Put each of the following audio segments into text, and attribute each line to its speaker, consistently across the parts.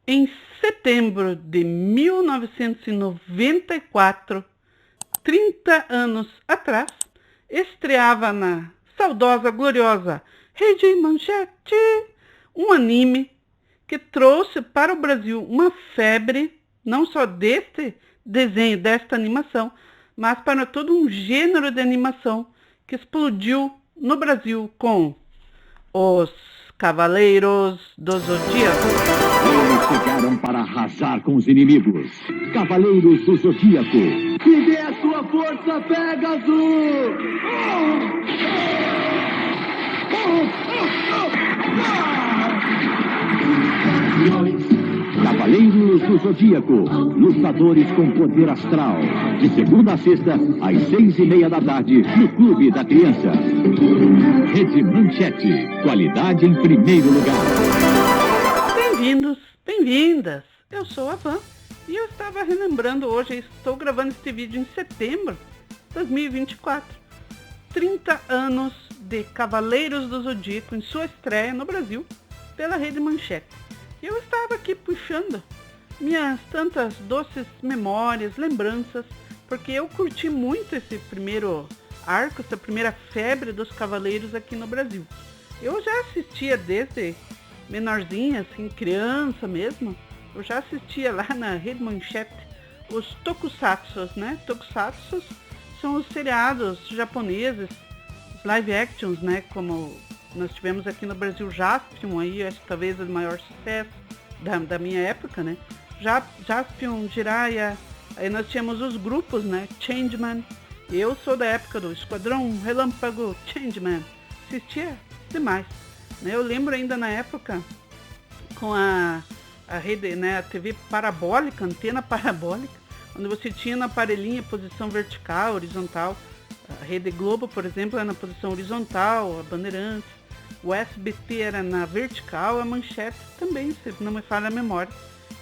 Speaker 1: Em setembro de 1994, 30 anos atrás, estreava na saudosa, gloriosa Rede Manchete um anime que trouxe para o Brasil uma febre, não só deste desenho, desta animação, mas para todo um gênero de animação que explodiu no Brasil com os Cavaleiros do Zodíaco.
Speaker 2: Eles chegaram para arrasar com os inimigos. Cavaleiros do Zodíaco. Que dê a sua força, Pegasus! Cavaleiros do Zodíaco. Lutadores com poder astral. De segunda a sexta, às 6:30 da tarde, no Clube da Criança. Rede Manchete. Qualidade em primeiro lugar.
Speaker 1: Bem-vindos, bem-vindas. Eu sou a Van e eu estava relembrando hoje, estou gravando este vídeo em setembro de 2024. 30 anos de Cavaleiros do Zodíaco em sua estreia no Brasil pela Rede Manchete. E eu estava aqui puxando minhas tantas doces memórias, lembranças, porque eu curti muito esse primeiro arco, essa primeira febre dos Cavaleiros aqui no Brasil. Eu já assistia desde menorzinha, assim, criança mesmo, eu já assistia lá na Rede Manchete os tokusatsus, né? Tokusatsus são os seriados japoneses, os live actions, né? Como nós tivemos aqui no Brasil Jaspion, aí acho que talvez o maior sucesso da minha época, né? Jaspion, Jiraiya, aí nós tínhamos os grupos, né? Changeman, eu sou da época do Esquadrão Relâmpago Changeman, assistia demais. Eu lembro ainda na época com a rede, né, a TV parabólica, antena parabólica, onde você tinha na aparelhinha posição vertical, horizontal. A Rede Globo, por exemplo, era na posição horizontal, a Bandeirantes, o SBT era na vertical, a Manchete também, se não me falha a memória,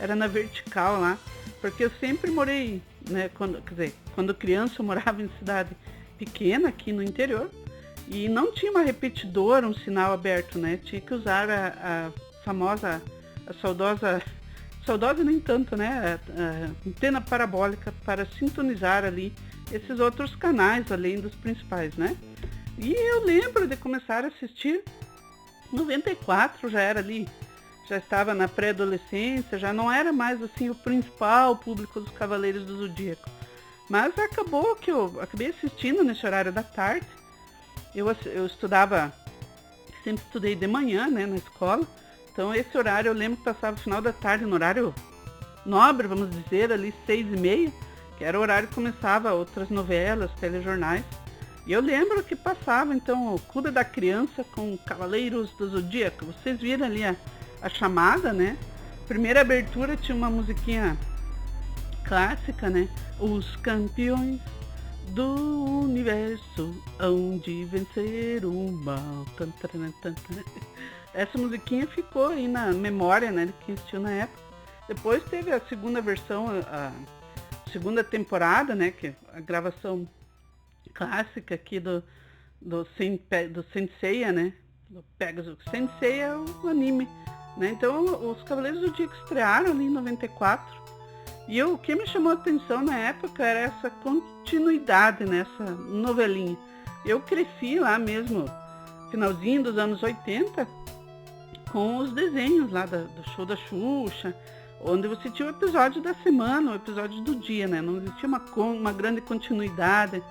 Speaker 1: era na vertical lá, porque eu sempre morei, né, quando criança eu morava em cidade pequena aqui no interior, e não tinha uma repetidora, um sinal aberto, né? Tinha que usar a famosa, a saudosa nem tanto, né? A antena parabólica para sintonizar ali esses outros canais, além dos principais, né? E eu lembro de começar a assistir, 94 já era ali, já estava na pré-adolescência, já não era mais assim o principal público dos Cavaleiros do Zodíaco. Mas acabou que eu acabei assistindo nesse horário da tarde. Eu estudava, sempre estudei de manhã, né, na escola, então esse horário eu lembro que passava o final da tarde no horário nobre, vamos dizer, ali 6:30, que era o horário que começava outras novelas, telejornais, e eu lembro que passava então o Clube da Criança com Cavaleiros do Zodíaco. Vocês viram ali a chamada, né? Primeira abertura tinha uma musiquinha clássica, né? Os campeões do universo hão de vencer o mal. Essa musiquinha ficou aí na memória, né, de quem assistiu na época. Depois teve a segunda versão, a segunda temporada, né, que a gravação clássica aqui do Senseiya, né, do Pegasus. Senseiya é o anime, né, então os Cavaleiros do Zodíaco estrearam ali em 94. E o que me chamou a atenção na época era essa continuidade nessa novelinha. Eu cresci lá mesmo, finalzinho dos anos 80, com os desenhos lá do show da Xuxa, onde você tinha o episódio da semana, o episódio do dia, né? Não existia uma grande continuidade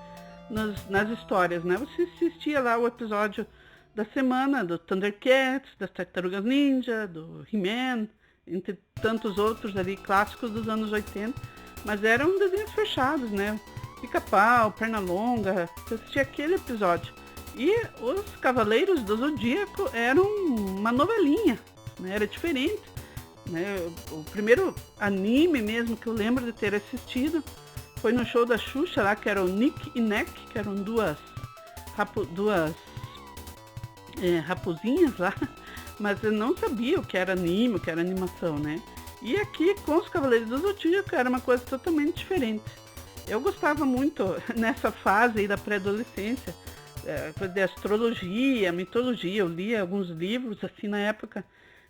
Speaker 1: nas histórias, né? Você assistia lá o episódio da semana, do Thundercats, das Tartarugas Ninja, do He-Man, entre tantos outros ali clássicos dos anos 80, mas eram desenhos fechados, né? Pica-Pau, Pernalonga, você assistia aquele episódio. E os Cavaleiros do Zodíaco eram uma novelinha, né? Era diferente, né? O primeiro anime mesmo que eu lembro de ter assistido foi no show da Xuxa lá, que era o Nick e Neck, que eram duas raposinhas lá, mas eu não sabia o que era anime, o que era animação, né? E aqui com os Cavaleiros do Zodíaco era uma coisa totalmente diferente. Eu gostava muito, nessa fase aí da pré-adolescência, de astrologia, mitologia. Eu lia alguns livros assim na época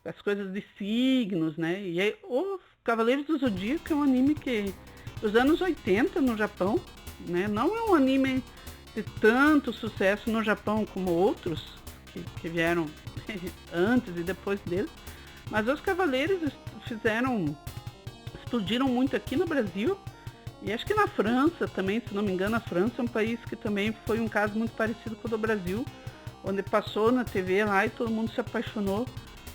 Speaker 1: as coisas de signos, né? E aí, o Cavaleiros do Zodíaco é um anime que, dos anos 80 no Japão, né? Não é um anime de tanto sucesso no Japão como outros que vieram antes e depois dele, mas os Cavaleiros explodiram muito aqui no Brasil, e acho que na França também, se não me engano. A França é um país que também foi um caso muito parecido com o do Brasil, onde passou na TV lá e todo mundo se apaixonou,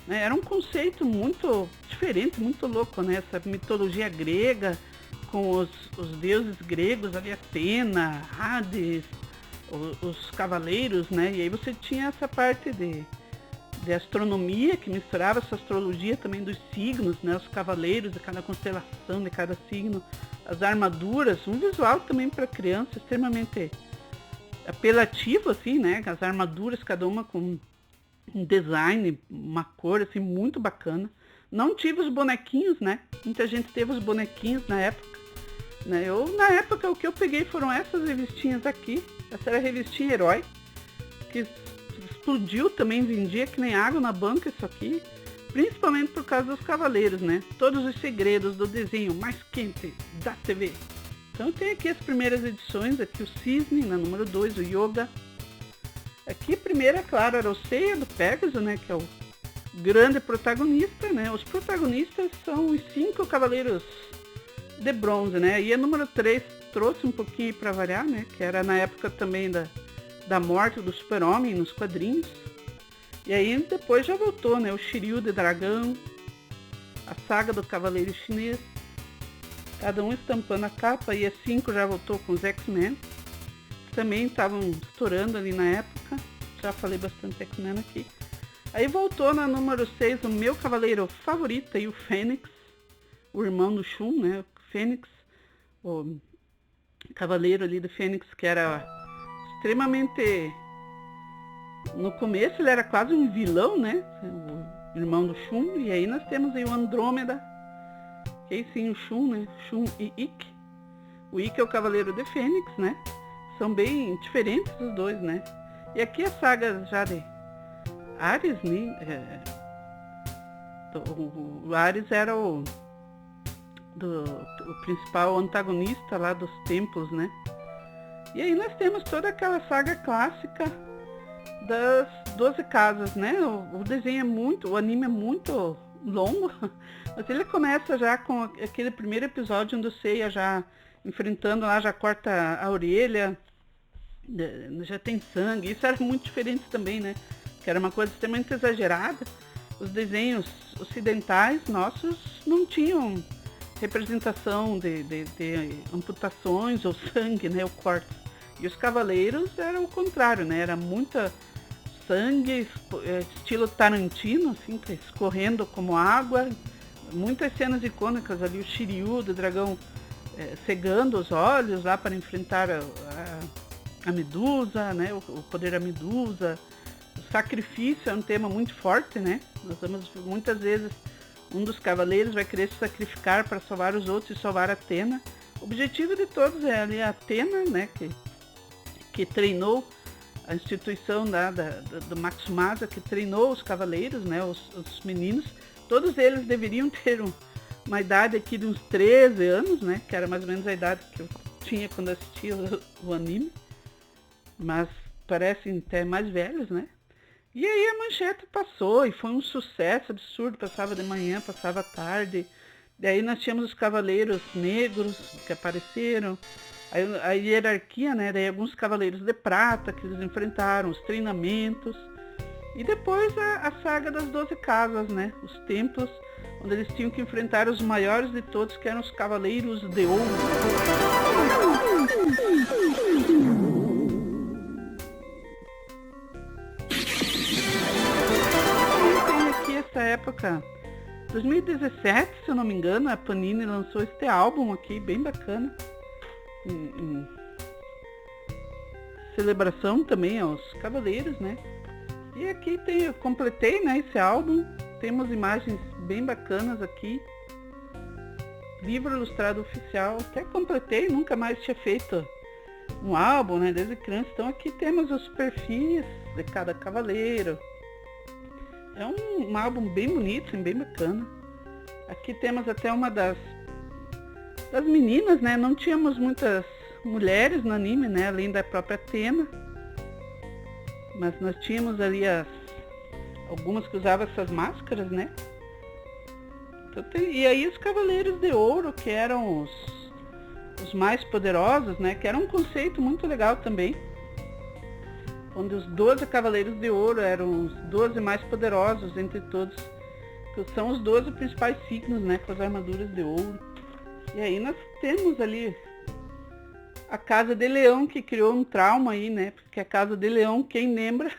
Speaker 1: né? Era um conceito muito diferente, muito louco, né? Essa mitologia grega, com os deuses gregos, ali, Atena, Hades, os cavaleiros, né? E aí você tinha essa parte de astronomia, que misturava essa astrologia também dos signos, né? Os cavaleiros de cada constelação, de cada signo, as armaduras, um visual também para criança extremamente apelativo, assim, né? As armaduras, cada uma com um design, uma cor, assim, muito bacana. Não tive os bonequinhos, né? Muita gente teve os bonequinhos na época, né? Na época, o que eu peguei foram essas revistinhas aqui. Essa era a revistinha Herói, que explodiu também, vendia que nem água na banca isso aqui, principalmente por causa dos cavaleiros, né? Todos os segredos do desenho mais quente da TV. Então tem aqui as primeiras edições, aqui o Cisne, na número 2, o Yoga. Aqui a primeira, claro, era o Seiya do Pégaso, né? Que é o grande protagonista, né? Os protagonistas são os 5 cavaleiros de bronze, né? E a número 3 trouxe um pouquinho para variar, né? Que era na época também da morte do Super-Homem nos quadrinhos. E aí depois já voltou, né? O Shiryu de Dragão, a saga do Cavaleiro Chinês, cada um estampando a capa. E a 5 já voltou com os X-Men, que também estavam estourando ali na época. Já falei bastante X-Men aqui. Aí voltou na número 6 o meu cavaleiro favorito, aí o Fênix, o irmão do Shun, né? O Fênix, o cavaleiro ali do Fênix, que era extremamente... No começo ele era quase um vilão, né? O irmão do Shun. E aí nós temos aí o Andrômeda, que aí sim o Shun, né? Shun e Ikki. O Ikki é o cavaleiro de Fênix, né? São bem diferentes os dois, né? E aqui a saga já de Ares, né? O Ares era o principal antagonista lá dos templos, né? E aí nós temos toda aquela saga clássica das 12 casas, né? O desenho é muito, o anime é muito longo, mas ele começa já com aquele primeiro episódio onde o Seiya já enfrentando lá, já corta a orelha, já tem sangue. Isso era muito diferente também, né? Que era uma coisa extremamente exagerada. Os desenhos ocidentais nossos não tinham representação de amputações ou sangue, né? O corte. E os cavaleiros era o contrário, né? Era muita sangue, estilo Tarantino, assim, escorrendo como água. Muitas cenas icônicas ali, o Shiryu do dragão cegando os olhos lá para enfrentar a Medusa, né? O poder da Medusa. O sacrifício é um tema muito forte, né? Nós vamos, muitas vezes, um dos cavaleiros vai querer se sacrificar para salvar os outros e salvar Atena. O objetivo de todos é ali a Atena, né? Que treinou a instituição do Matsumasa, que treinou os cavaleiros, né? Os meninos. Todos eles deveriam ter uma idade aqui de uns 13 anos, né? Que era mais ou menos a idade que eu tinha quando assistia o anime. Mas parecem até mais velhos, né? E aí a manchete passou e foi um sucesso absurdo. Passava de manhã, passava à tarde. Daí nós tínhamos os cavaleiros negros que apareceram. A hierarquia, né? Daí alguns cavaleiros de prata que eles enfrentaram, os treinamentos. E depois a saga das 12 casas, né? Os templos, onde eles tinham que enfrentar os maiores de todos, que eram os cavaleiros de ouro. Tem aqui essa época, 2017, se eu não me engano, a Panini lançou este álbum aqui, bem bacana. Em celebração também aos cavaleiros, né? E aqui eu completei, né, esse álbum. Temos imagens bem bacanas aqui. Livro ilustrado oficial. Até completei, nunca mais tinha feito um álbum, né, desde criança. Então aqui temos os perfis de cada cavaleiro. É um álbum bem bonito, bem bacana. Aqui temos até uma das meninas, né? Não tínhamos muitas mulheres no anime, né? Além da própria Athena. Mas nós tínhamos ali algumas que usavam essas máscaras, né? Então, e aí os Cavaleiros de Ouro, que eram os mais poderosos, né? Que era um conceito muito legal também. Onde os 12 Cavaleiros de Ouro eram os 12 mais poderosos entre todos. Que são os 12 principais signos, né? Com as armaduras de ouro. E aí nós temos ali a Casa de Leão, que criou um trauma aí, né? Porque a Casa de Leão, quem lembra,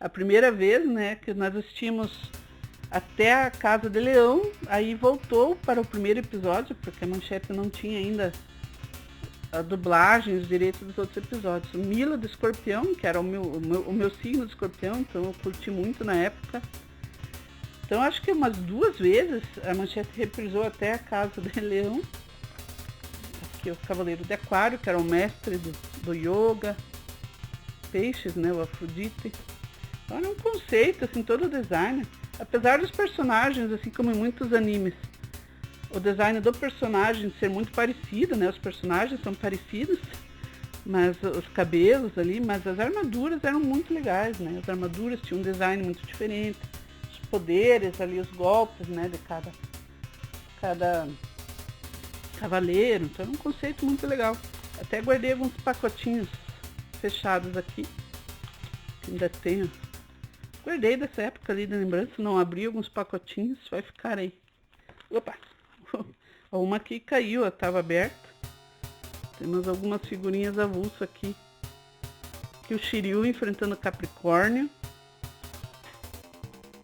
Speaker 1: a primeira vez, né? Que nós assistimos até a Casa de Leão, aí voltou para o primeiro episódio, porque a Manchete não tinha ainda a dublagem, os direitos dos outros episódios. O Mila do Escorpião, que era o meu signo de Escorpião, então eu curti muito na época. Então acho que umas 2 vezes a Manchete reprisou até a Casa de Leão. Aqui o Cavaleiro de Aquário, que era o mestre do yoga. Peixes, né, o Afrodite. Então era um conceito, assim, todo o design. Apesar dos personagens, assim como em muitos animes, o design do personagem ser muito parecido, né? Os personagens são parecidos, mas os cabelos ali, mas as armaduras eram muito legais, né? As armaduras tinham um design muito diferente, os poderes ali, os golpes, né? De cada cavaleiro, então era um conceito muito legal. Até guardei alguns pacotinhos fechados aqui, que ainda tenho. Guardei dessa época ali de lembrança, não abri alguns pacotinhos, vai ficar aí. Opa! Uma aqui caiu, estava aberta. Temos algumas figurinhas avulsas aqui. Aqui o Shiryu enfrentando o Capricórnio.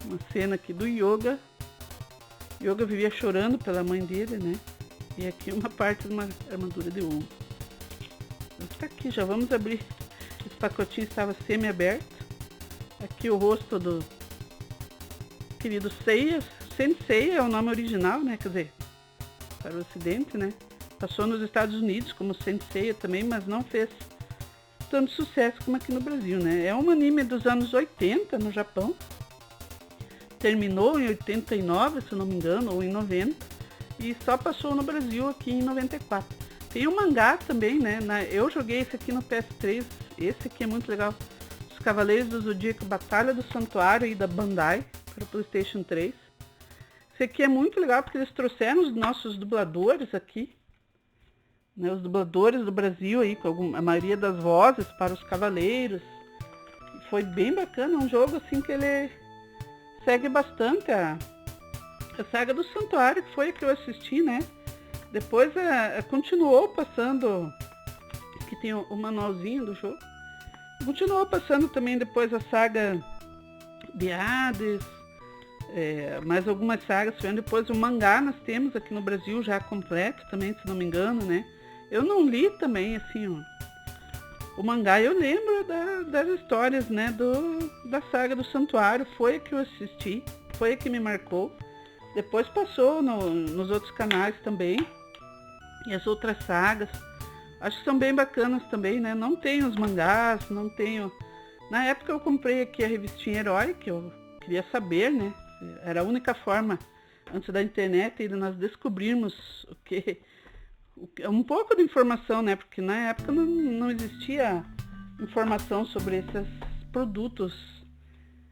Speaker 1: Uma cena aqui do Yoga. Yoga vivia chorando pela mãe dele, né? E aqui uma parte de uma armadura de ouro. Está aqui, já vamos abrir. Esse pacotinho estava semi-aberto. Aqui o rosto do querido Seiya. Sensei é o nome original, né? Quer dizer, para o ocidente, né? Passou nos Estados Unidos como Sensei também, mas não fez tanto sucesso como aqui no Brasil, né? É um anime dos anos 80 no Japão. Terminou em 89, se não me engano, ou em 90. E só passou no Brasil aqui em 94. Tem um mangá também, né? Eu joguei esse aqui no PS3. Esse aqui é muito legal. Os Cavaleiros do Zodíaco, Batalha do Santuário e da Bandai, para o PlayStation 3. Esse aqui é muito legal porque eles trouxeram os nossos dubladores aqui, né, os dubladores do Brasil aí, com a maioria das vozes para os Cavaleiros. Foi bem bacana, um jogo assim que ele segue bastante a saga do Santuário, que foi a que eu assisti, né? Depois continuou passando, que tem o manualzinho do jogo, continuou passando também depois a saga de Hades, mais algumas sagas, depois o mangá nós temos aqui no Brasil já completo também, se não me engano, né? Eu não li também, assim, o mangá, eu lembro das histórias, né, da saga do Santuário, foi a que eu assisti, foi a que me marcou. Depois passou nos outros canais também, e as outras sagas, acho que são bem bacanas também, né? Não tenho os mangás, não tenho... Na época eu comprei aqui a revistinha Herói, que eu queria saber, né? Era a única forma, antes da internet, de nós descobrirmos um pouco de informação, né? Porque na época não existia informação sobre esses produtos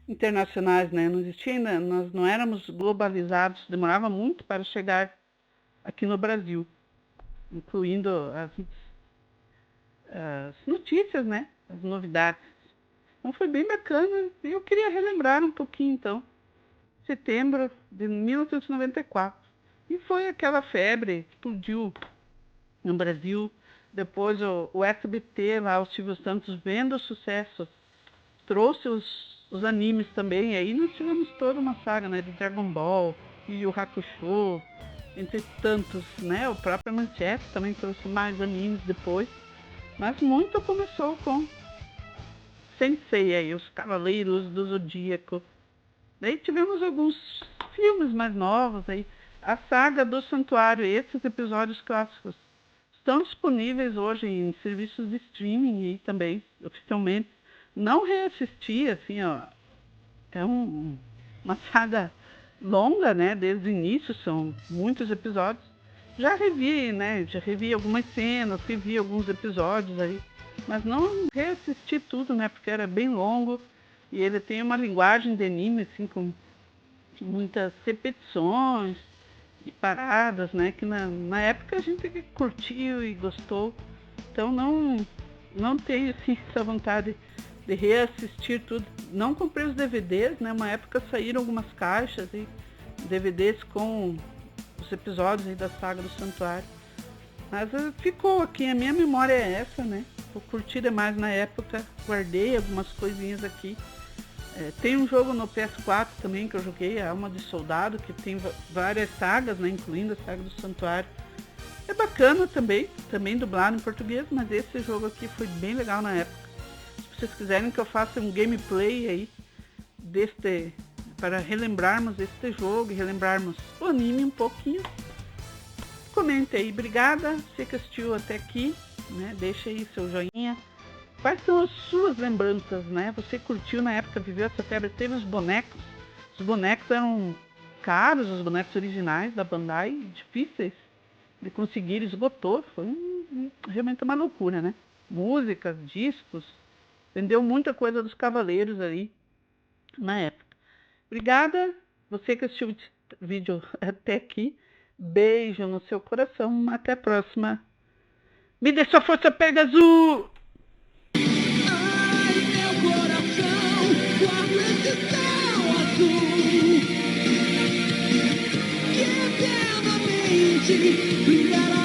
Speaker 1: internacionais, né? Não existia ainda, nós não éramos globalizados, demorava muito para chegar aqui no Brasil, incluindo as notícias, né? As novidades. Então foi bem bacana e eu queria relembrar um pouquinho, então. Setembro de 1994. E foi aquela febre, explodiu no Brasil. Depois o SBT, lá, o Silvio Santos, vendo o sucesso, trouxe os animes também. E aí nós tivemos toda uma saga, né, de Dragon Ball, Yu Yu Hakusho, entre tantos, né? O próprio Manchete também trouxe mais animes depois. Mas muito começou com Sensei aí, os Cavaleiros do Zodíaco. Daí tivemos alguns filmes mais novos aí. A saga do Santuário, esses episódios clássicos, estão disponíveis hoje em serviços de streaming aí também, oficialmente. Não reassisti, assim, ó. uma saga longa, né? Desde o início, são muitos episódios. Já revi, né? Já revi algumas cenas, revi alguns episódios aí. Mas não reassisti tudo, né? Porque era bem longo. E ele tem uma linguagem de anime, assim, com muitas repetições e paradas, né? Que na época a gente curtiu e gostou. Então não tenho, assim, essa vontade de reassistir tudo. Não comprei os DVDs, né? Uma época saíram algumas caixas e DVDs com os episódios aí da saga do Santuário. Mas ficou aqui, a minha memória é essa, né? Eu curti demais na época, guardei algumas coisinhas aqui. Tem um jogo no PS4 também que eu joguei, a Alma de Soldado, que tem várias sagas, né? Incluindo a saga do Santuário. É bacana também dublado em português, mas esse jogo aqui foi bem legal na época. Se vocês quiserem que eu faça um gameplay aí para relembrarmos este jogo e relembrarmos o anime um pouquinho, comente aí. Obrigada, você que assistiu até aqui, né? Deixa aí seu joinha. Quais são as suas lembranças, né? Você curtiu na época, viveu essa febre, teve os bonecos. Os bonecos eram caros, os bonecos originais da Bandai, difíceis de conseguir, esgotou. Foi realmente uma loucura, né? Músicas, discos, vendeu muita coisa dos Cavaleiros ali na época. Obrigada, você que assistiu o vídeo até aqui. Beijo no seu coração, até a próxima. Me dê sua força, Pegasus!
Speaker 3: Ai, meu coração, guarda esse céu azul que eternamente brilhará.